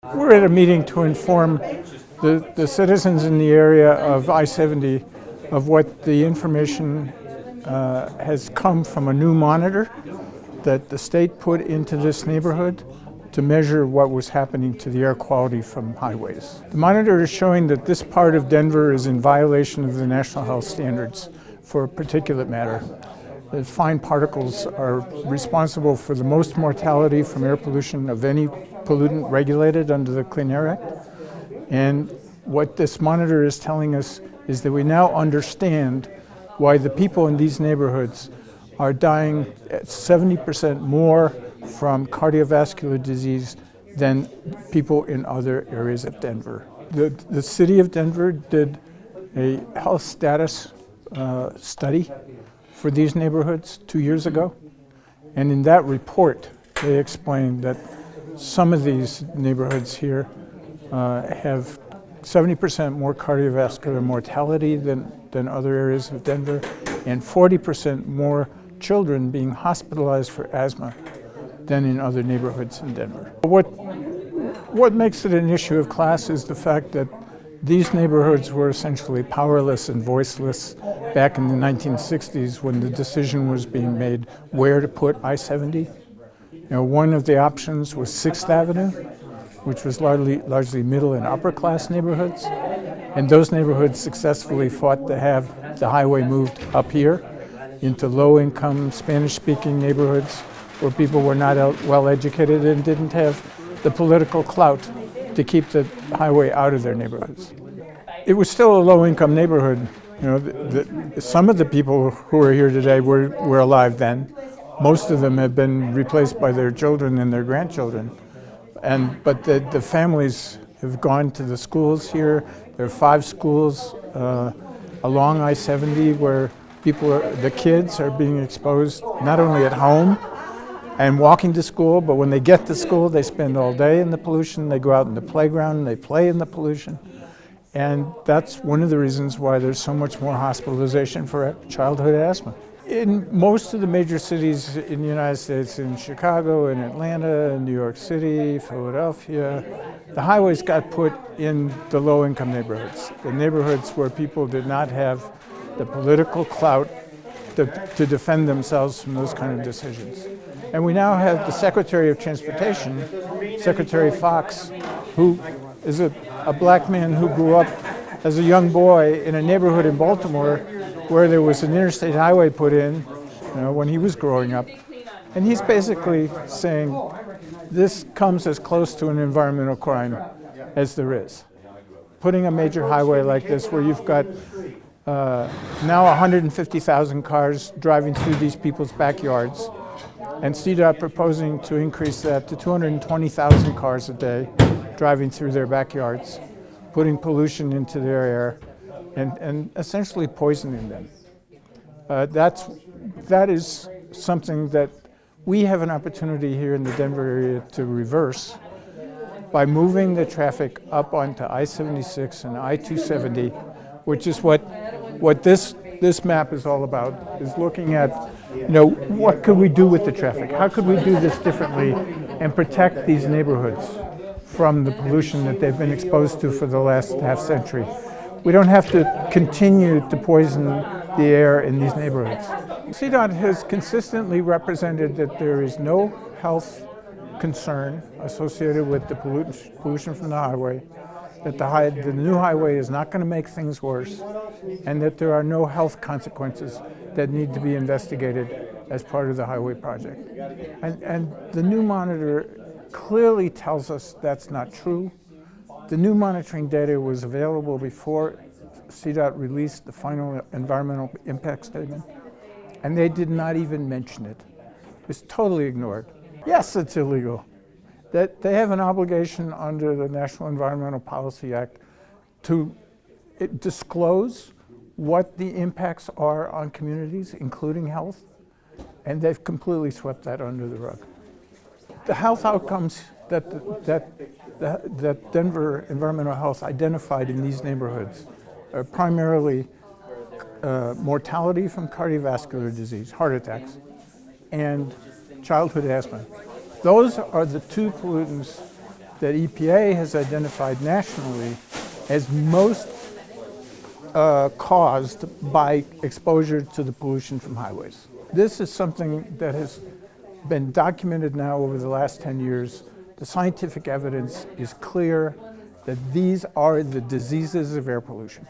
We're at a meeting to inform the citizens in the area of I-70 of what the information has come from a new monitor that the state put into this neighborhood to measure what was happening to the air quality from highways. The monitor is showing that this part of Denver is in violation of the national health standards for particulate matter. The fine particles are responsible for the most mortality from air pollution of any pollutant regulated under the Clean Air Act. And what this monitor is telling us is that we now understand why the people in these neighborhoods are dying at 70% more from cardiovascular disease than people in other areas of Denver. The city of Denver did a health status study for these neighborhoods 2 years ago. And in that report, they explained that some of these neighborhoods here have 70% more cardiovascular mortality than other areas of Denver, and 40% more children being hospitalized for asthma than in other neighborhoods in Denver. What makes it an issue of class is the fact that these neighborhoods were essentially powerless and voiceless back in the 1960s when the decision was being made where to put I-70. One of the options was 6th Avenue, which was largely middle and upper class neighborhoods. And those neighborhoods successfully fought to have the highway moved up here into low-income Spanish-speaking neighborhoods where people were not well educated and didn't have the political clout to keep the highway out of their neighborhoods. It was still a low-income neighborhood. Some of the people who are here today were alive then. Most of them have been replaced by their children and their grandchildren. But the families have gone to the schools here. There are 5 schools along I-70 where the kids are being exposed not only at home and walking to school, but when they get to school, they spend all day in the pollution. They go out in the playground and they play in the pollution. And that's one of the reasons why there's so much more hospitalization for childhood asthma. In most of the major cities in the United States, in Chicago, in Atlanta, in New York City, Philadelphia, the highways got put in the low-income neighborhoods, the neighborhoods where people did not have the political clout to defend themselves from those kind of decisions. And we now have the Secretary of Transportation, Secretary Fox, who is a black man who grew up as a young boy in a neighborhood in Baltimore where there was an interstate highway put in, when he was growing up. And he's basically saying this comes as close to an environmental crime as there is. Putting a major highway like this where you've got now 150,000 cars driving through these people's backyards, and CDOT proposing to increase that to 220,000 cars a day driving through their backyards, putting pollution into their air, and essentially poisoning them. That is something that we have an opportunity here in the Denver area to reverse by moving the traffic up onto I-76 and I-270, which is what this map is all about, is looking at, what could we do with the traffic? How could we do this differently and protect these neighborhoods from the pollution that they've been exposed to for the last half century? We don't have to continue to poison the air in these neighborhoods. CDOT has consistently represented that there is no health concern associated with the pollution from the highway, that the new highway is not going to make things worse, and that there are no health consequences that need to be investigated as part of the highway project. And the new monitor clearly tells us that's not true. The new monitoring data was available before CDOT released the final environmental impact statement, and they did not even mention it. It's totally ignored. Yes, it's illegal. That they have an obligation under the National Environmental Policy Act to disclose what the impacts are on communities, including health, and they've completely swept that under the rug. The health outcomes that Denver Environmental Health identified in these neighborhoods are primarily mortality from cardiovascular disease, heart attacks, and childhood asthma. Those are the 2 pollutants that EPA has identified nationally as most caused by exposure to the pollution from highways. This is something that has been documented now over the last 10 years. The scientific evidence is clear that these are the diseases of air pollution.